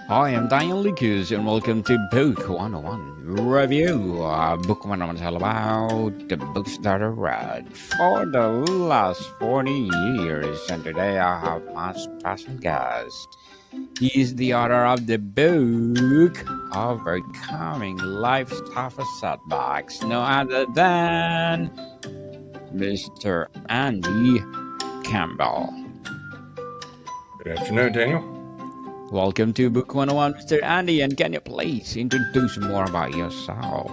Hi, I'm Daniel Lucas, and welcome to Book 101 Review. Book 101 is all about the books that I read for the last 40 years. And today I have my special guest. He is the author of the book Overcoming Life's Toughest Setbacks, no other than Mr. Andy Campbell. Good afternoon, Daniel. Welcome to Book 101, Mr. Andy, and can you please introduce more about yourself?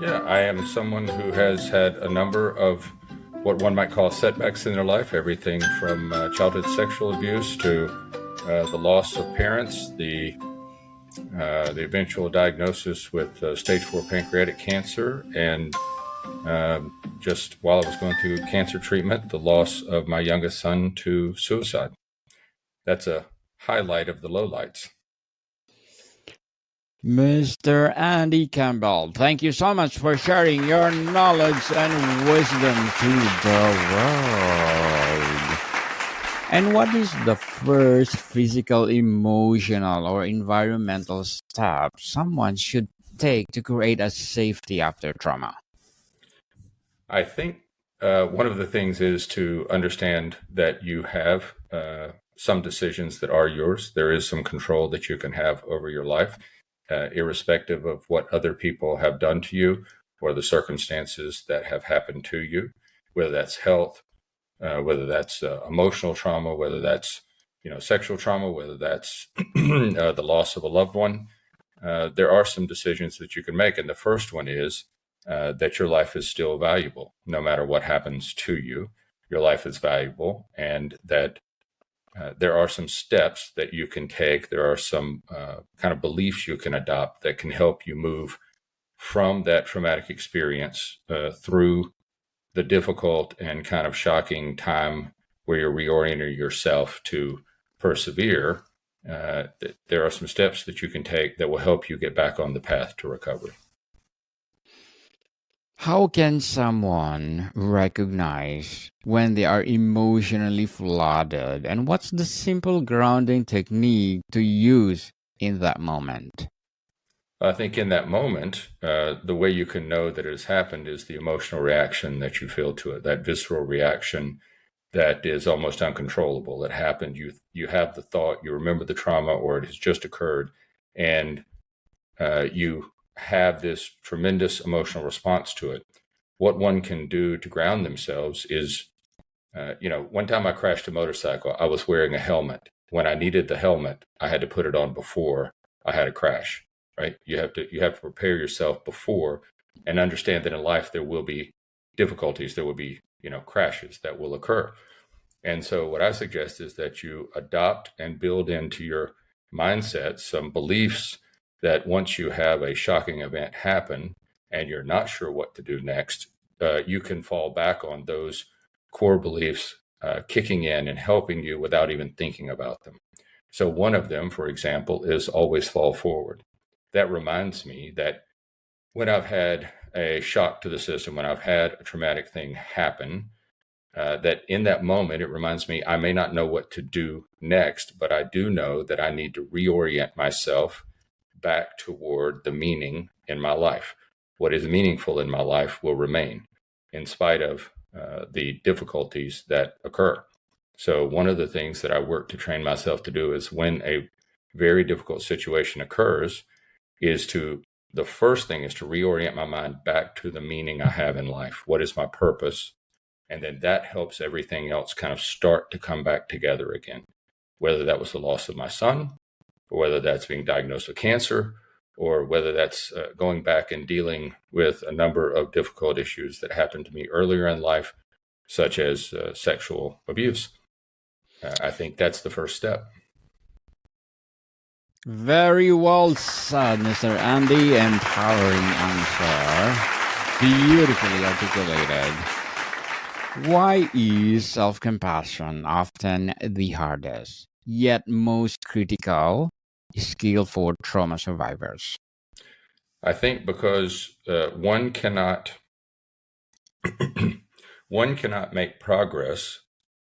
Yeah, I am someone who has had a number of what one might call setbacks in their life, everything from childhood sexual abuse to the loss of parents, the eventual diagnosis with stage 4 pancreatic cancer, and just while I was going through cancer treatment, the loss of my youngest son to suicide. That's a highlight of the lowlights. Mr. Andy Campbell, thank you so much for sharing your knowledge and wisdom to the world. And what is the first physical, emotional, or environmental step someone should take to create a safety after trauma? I think one of the things is to understand that you have some decisions that are yours. There is some control that you can have over your life, irrespective of what other people have done to you or the circumstances that have happened to you, whether that's health, whether that's emotional trauma, whether that's sexual trauma, whether that's the loss of a loved one. There are some decisions that you can make, and the first one is that your life is still valuable. No matter what happens to you, your life is valuable, and that there are some steps that you can take. There are some kind of beliefs you can adopt that can help you move from that traumatic experience through the difficult and kind of shocking time where you're reorienting yourself to persevere. There are some steps that you can take that will help you get back on the path to recovery. How can someone recognize when they are emotionally flooded? And what's the simple grounding technique to use in that moment? I think in that moment, the way you can know that it has happened is the emotional reaction that you feel to it, that visceral reaction that is almost uncontrollable. It happened. You have the thought, you remember the trauma, or it has just occurred, and you have this tremendous emotional response to it. What one can do to ground themselves is, one time I crashed a motorcycle. I was wearing a helmet. When I needed the helmet, I had to put it on before I had a crash. Right? You have to prepare yourself before, and understand that in life there will be difficulties. There will be crashes that will occur. And so what I suggest is that you adopt and build into your mindset some beliefs that once you have a shocking event happen and you're not sure what to do next, you can fall back on those core beliefs kicking in and helping you without even thinking about them. So one of them, for example, is always fall forward. That reminds me that when I've had a shock to the system, when I've had a traumatic thing happen, that in that moment, it reminds me I may not know what to do next, but I do know that I need to reorient myself back toward the meaning in my life. What is meaningful in my life will remain in spite of the difficulties that occur. So one of the things that I work to train myself to do is when a very difficult situation occurs, the first thing is to reorient my mind back to the meaning I have in life. What is my purpose? And then that helps everything else kind of start to come back together again, whether that was the loss of my son, or whether that's being diagnosed with cancer, or whether that's going back and dealing with a number of difficult issues that happened to me earlier in life, such as sexual abuse. I think that's the first step. Very well said, Mr. Andy. Empowering answer. Beautifully articulated. Why is self-compassion often the hardest, yet most critical skill for trauma survivors? I think because one cannot make progress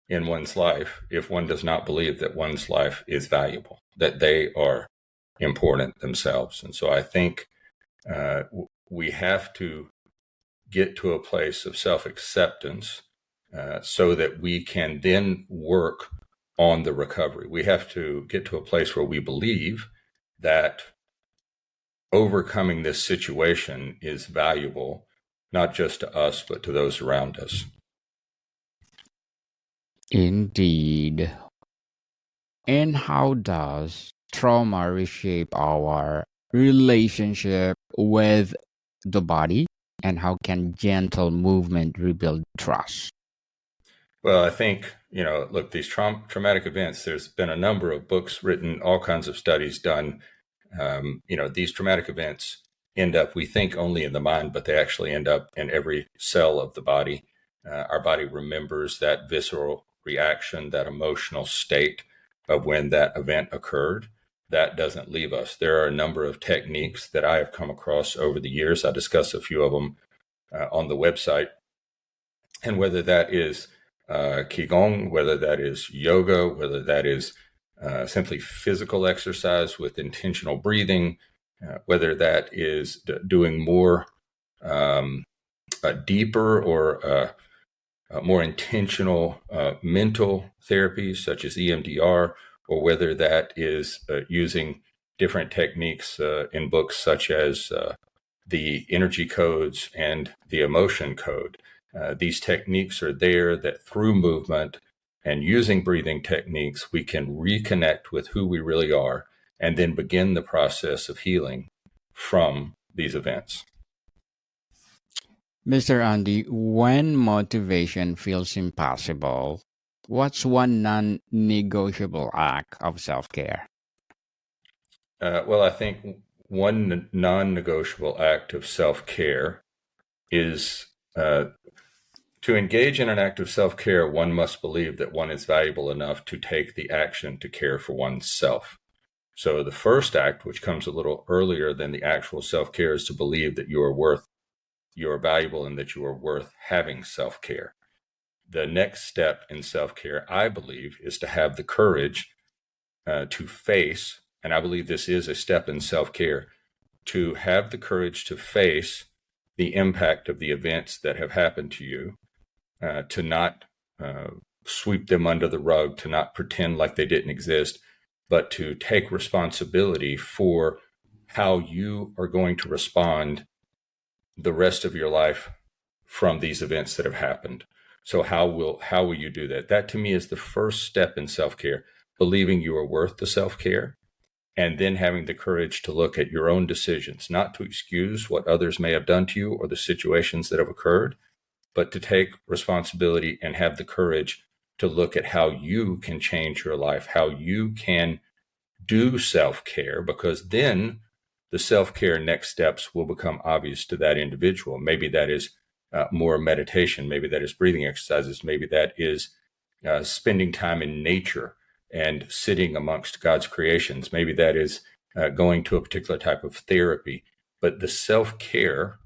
in one's life if one does not believe that one's life is valuable, that they are important themselves. And so I think we have to get to a place of self-acceptance so that we can then work on the recovery. We have to get to a place where we believe that overcoming this situation is valuable, not just to us, but to those around us. Indeed. And how does trauma reshape our relationship with the body? And how can gentle movement rebuild trust? Well, I think, look, these traumatic events, there's been a number of books written, all kinds of studies done. These traumatic events end up, we think, only in the mind, but they actually end up in every cell of the body. Our body remembers that visceral reaction, that emotional state of when that event occurred. That doesn't leave us. There are a number of techniques that I have come across over the years. I discuss a few of them on the website. And whether that is Qigong, whether that is yoga, whether that is simply physical exercise with intentional breathing, whether that is doing more deeper or more intentional mental therapies such as EMDR, or whether that is using different techniques in books such as the energy codes and the emotion code. These techniques are there that through movement and using breathing techniques, we can reconnect with who we really are and then begin the process of healing from these events. Mr. Andy, when motivation feels impossible, what's one non negotiable act of self care? Well, I think one non negotiable act of self care is to engage in an act of self care. One must believe that one is valuable enough to take the action to care for oneself. So the first act, which comes a little earlier than the actual self care, is to believe that you are valuable and that you are worth having self care. The next step in self care, I believe, is to have the courage to face, and I believe this is a step in self care, to have the courage to face the impact of the events that have happened to you, to not sweep them under the rug, to not pretend like they didn't exist, but to take responsibility for how you are going to respond the rest of your life from these events that have happened. So how will you do that? That to me is the first step in self-care, believing you are worth the self-care, and then having the courage to look at your own decisions, not to excuse what others may have done to you or the situations that have occurred, but to take responsibility and have the courage to look at how you can change your life, how you can do self-care, because then the self-care next steps will become obvious to that individual. Maybe that is more meditation. Maybe that is breathing exercises. Maybe that is spending time in nature and sitting amongst God's creations. Maybe that is going to a particular type of therapy. But the self-care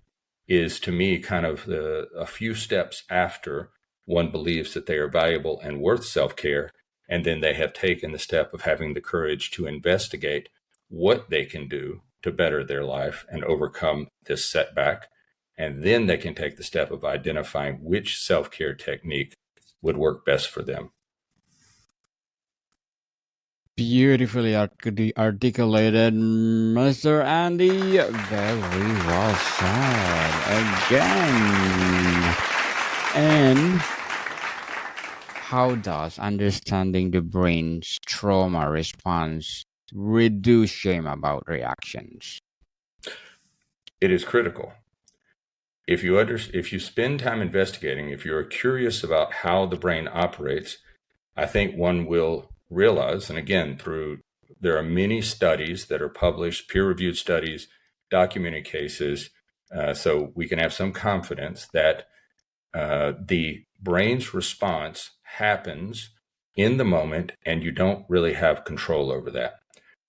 is, to me, kind of a few steps after one believes that they are valuable and worth self-care, and then they have taken the step of having the courage to investigate what they can do to better their life and overcome this setback. And then they can take the step of identifying which self-care technique would work best for them. Beautifully articulated, Mr. Andy. Very well said. Again. And how does understanding the brain's trauma response reduce shame about reactions? It is critical. If you spend time investigating, if you're curious about how the brain operates, I think one will realize, and again, there are many studies that are published, peer-reviewed studies, documented cases, so we can have some confidence that the brain's response happens in the moment, and you don't really have control over that.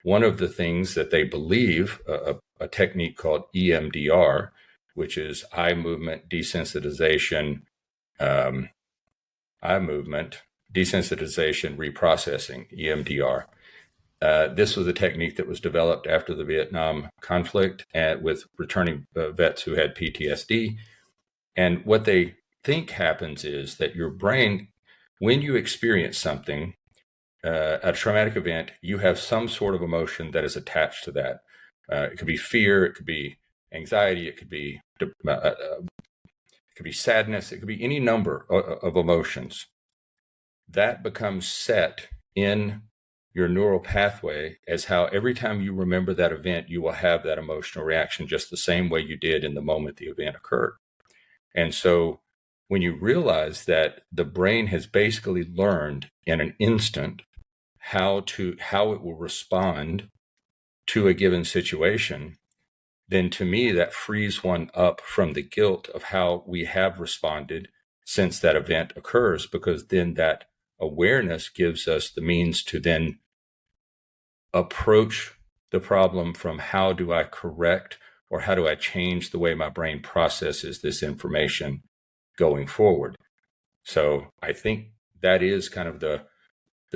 One of the things that they believe, a technique called EMDR, which is eye movement desensitization, reprocessing, EMDR. This was a technique that was developed after the Vietnam conflict with returning vets who had PTSD. And what they think happens is that your brain, when you experience something, a traumatic event, you have some sort of emotion that is attached to that. It could be fear, it could be anxiety, it could be sadness, it could be any number of emotions. That becomes set in your neural pathway as how every time you remember that event, you will have that emotional reaction just the same way you did in the moment the event occurred. And so when you realize that the brain has basically learned in an instant how it will respond to a given situation, then to me that frees one up from the guilt of how we have responded since that event occurs, because then that awareness gives us the means to then approach the problem from how do I correct or how do I change the way my brain processes this information going forward. So I think that is kind of the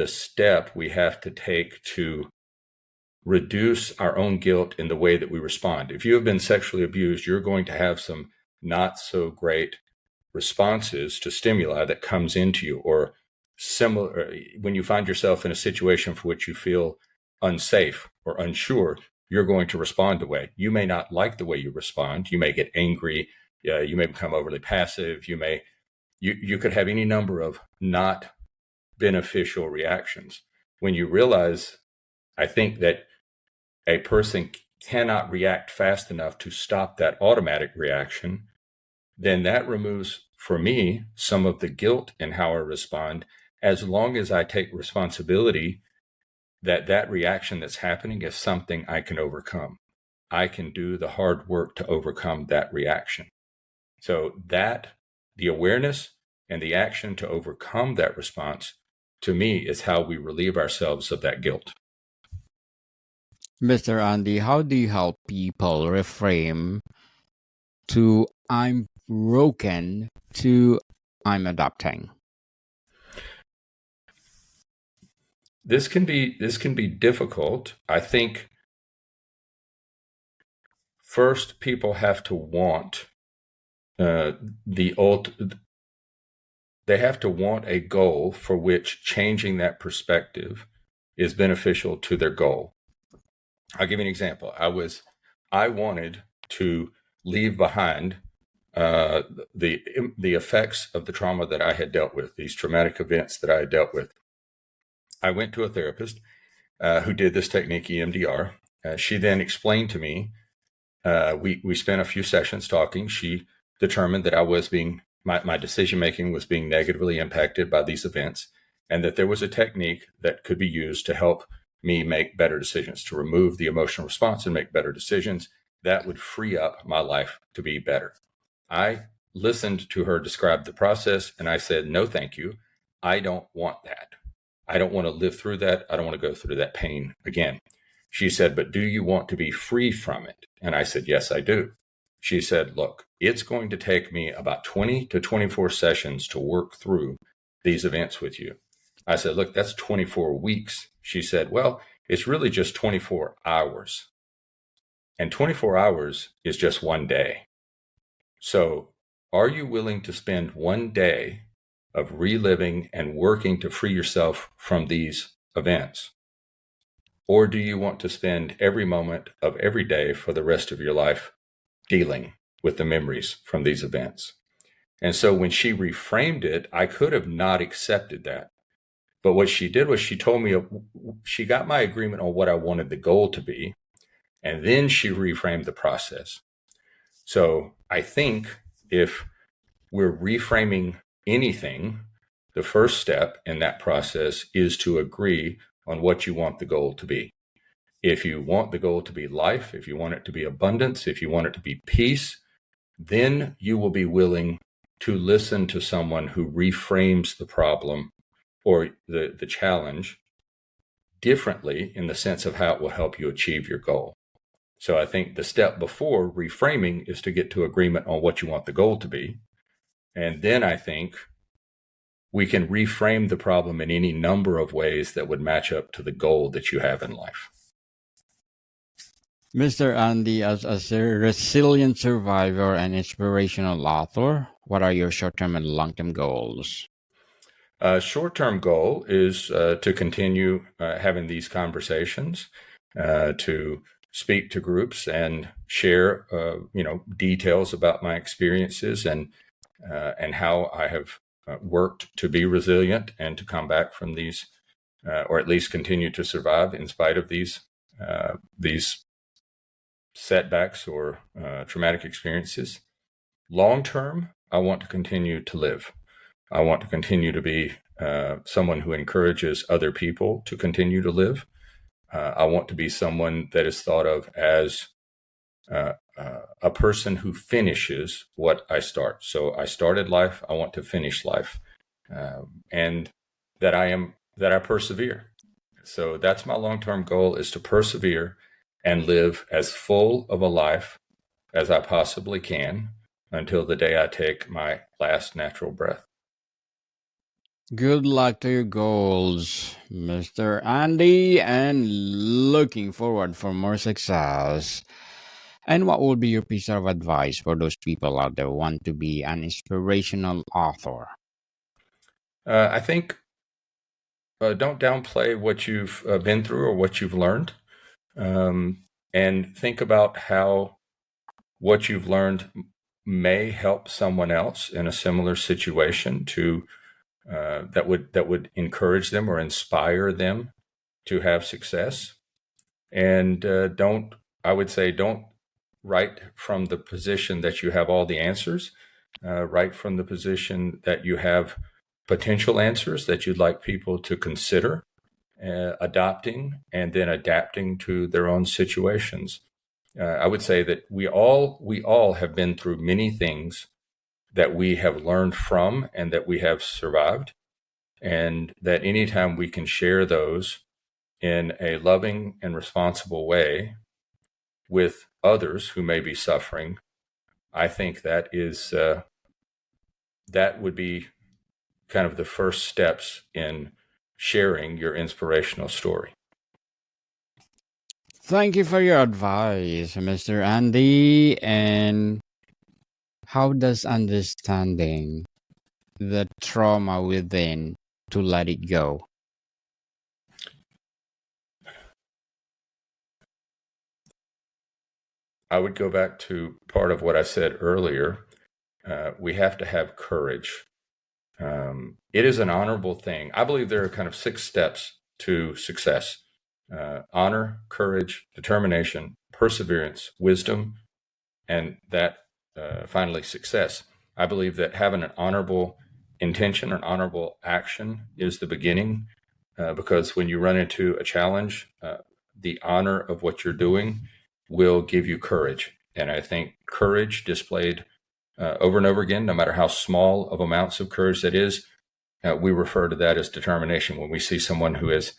step we have to take to reduce our own guilt in the way that we respond. If you have been sexually abused, you're going to have some not so great responses to stimuli that comes into you, or similar when you find yourself in a situation for which you feel unsafe or unsure, you're going to respond a way. You may not like the way you respond. You may get angry. You may become overly passive. You could have any number of not beneficial reactions. When you realize, I think that a person cannot react fast enough to stop that automatic reaction, then that removes, for me, some of the guilt in how I respond, as long as I take responsibility that reaction that's happening is something I can overcome. I can do the hard work to overcome that reaction. So that, the awareness and the action to overcome that response, to me, is how we relieve ourselves of that guilt. Mr. Andy, how do you help people reframe to I'm broken to I'm adapting? This can be difficult. I think first people have to want they have to want a goal for which changing that perspective is beneficial to their goal. I'll give you an example. I wanted to leave behind the effects of the trauma that I had dealt with, these traumatic events that I had dealt with. I went to a therapist who did this technique, EMDR. She then explained to me, we spent a few sessions talking. She determined that I was my decision-making was being negatively impacted by these events, and that there was a technique that could be used to help me make better decisions, to remove the emotional response and make better decisions that would free up my life to be better. I listened to her describe the process, and I said, no, thank you. I don't want that. I don't want to live through that. I don't want to go through that pain again. She said, but do you want to be free from it? And I said, yes, I do. She said, look, it's going to take me about 20 to 24 sessions to work through these events with you. I said, look, that's 24 weeks. She said, well, it's really just 24 hours. And 24 hours is just one day. So are you willing to spend one day of reliving and working to free yourself from these events? Or do you want to spend every moment of every day for the rest of your life dealing with the memories from these events? And so when she reframed it, I could have not accepted that. But what she did was she told me, she got my agreement on what I wanted the goal to be, and then she reframed the process. So I think if we're reframing anything, the first step in that process is to agree on what you want the goal to be. If you want the goal to be life, if you want it to be abundance, if you want it to be peace, then you will be willing to listen to someone who reframes the problem or the challenge differently in the sense of how it will help you achieve your goal. So I think the step before reframing is to get to agreement on what you want the goal to be. And then I think we can reframe the problem in any number of ways that would match up to the goal that you have in life. Mr. Andy, as a resilient survivor and inspirational author, what are your short-term and long-term goals? Short-term goal is to continue having these conversations, to speak to groups and share, details about my experiences and how I have worked to be resilient and to come back from these, or at least continue to survive in spite of these setbacks or traumatic experiences. Long term, I want to continue to live. I want to continue to be someone who encourages other people to continue to live. I want to be someone that is thought of as a person who finishes what I start. So I started life. I want to finish life, and that I persevere. So that's my long-term goal, is to persevere and live as full of a life as I possibly can until the day I take my last natural breath. Good luck to your goals, Mr. Andy, and looking forward for more success. And what would be your piece of advice for those people out there who want to be an inspirational author? I think don't downplay what you've been through or what you've learned, and think about how what you've learned may help someone else in a similar situation to that would encourage them or inspire them to have success. And don't write from the position that you have all the answers. Write from the position that you have potential answers that you'd like people to consider adopting and then adapting to their own situations. I would say that we all have been through many things that we have learned from and that we have survived, and that anytime we can share those in a loving and responsible way with others who may be suffering, I think that would be kind of the first steps in sharing your inspirational story. Thank you for your advice, Mr. Andy. And how does understanding the trauma within to let it go? I would go back to part of what I said earlier. We have to have courage. It is an honorable thing. I believe there are kind of 6 steps to success: honor, courage, determination, perseverance, wisdom, and that finally success. I believe that having an honorable intention, an honorable action is the beginning, because when you run into a challenge, the honor of what you're doing will give you courage. And I think courage displayed over and over again, no matter how small of amounts of courage that is, we refer to that as determination. When we see someone who has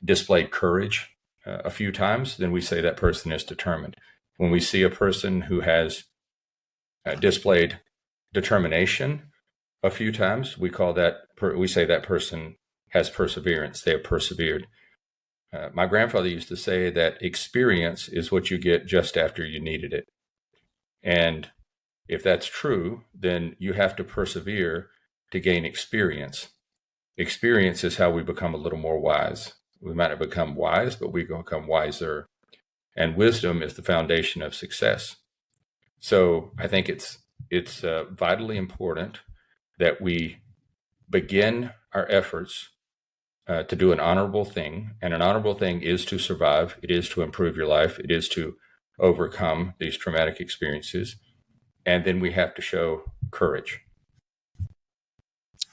displayed courage a few times, then we say that person is determined. When we see a person who has displayed determination a few times, we say that person has perseverance. They have persevered. My grandfather used to say that experience is what you get just after you needed it. And if that's true, then you have to persevere to gain experience. Experience is how we become a little more wise. We might not become wise, but we become wiser. And wisdom is the foundation of success. So I think it's vitally important that we begin our efforts to do an honorable thing. And an honorable thing is to survive. It is to improve your life. It is to overcome these traumatic experiences. And then we have to show courage.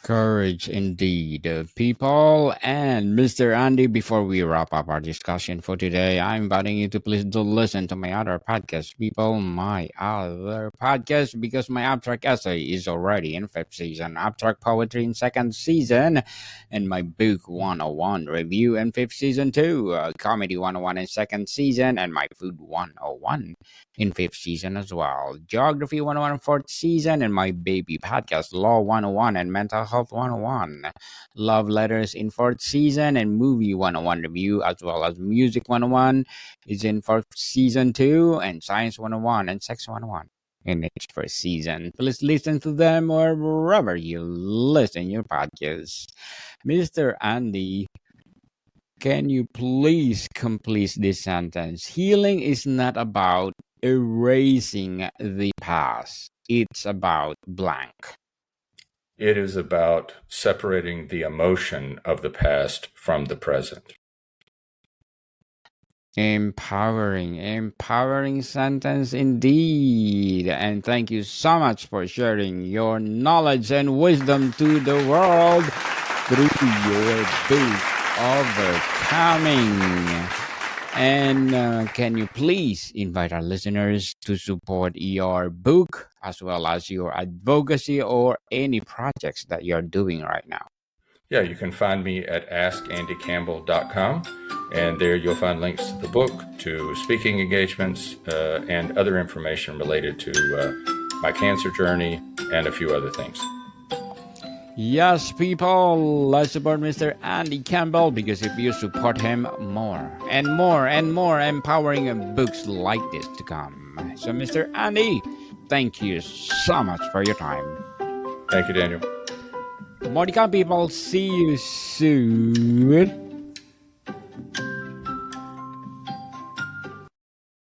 Courage indeed, people. And Mr. Andy, before we wrap up our discussion for today, I'm inviting you to please do listen to my other podcast, people. My other podcast, because my abstract essay is already in 5th season, abstract poetry in 2nd season, and my book 101 review in 5th season too, comedy 101 in 2nd season, and my food 101 in 5th season as well, geography 101 in 4th season, and my baby podcast law 101 and mental Health 101, Love Letters in fourth season, and Movie 101 review, as well as Music 101 is in fourth season 2, and Science 101 and Sex 101 in its first season. Please listen to them wherever you listen your podcasts. Mr. Andy, can you please complete this sentence? Healing is not about erasing the past. It's about blank. It is about separating the emotion of the past from the present. Empowering sentence indeed. And thank you so much for sharing your knowledge and wisdom to the world through your book, Overcoming. And can you please invite our listeners to support your book as well as your advocacy or any projects that you're doing right now? Yeah, you can find me at askandycampbell.com, and there you'll find links to the book, to speaking engagements, and other information related to my cancer journey and a few other things. Yes, people, let's support Mr. Andy Campbell, because if you support him, more and more and more empowering books like this to come. So, Mr. Andy, thank you so much for your time. Thank you, Daniel. Monica people, see you soon.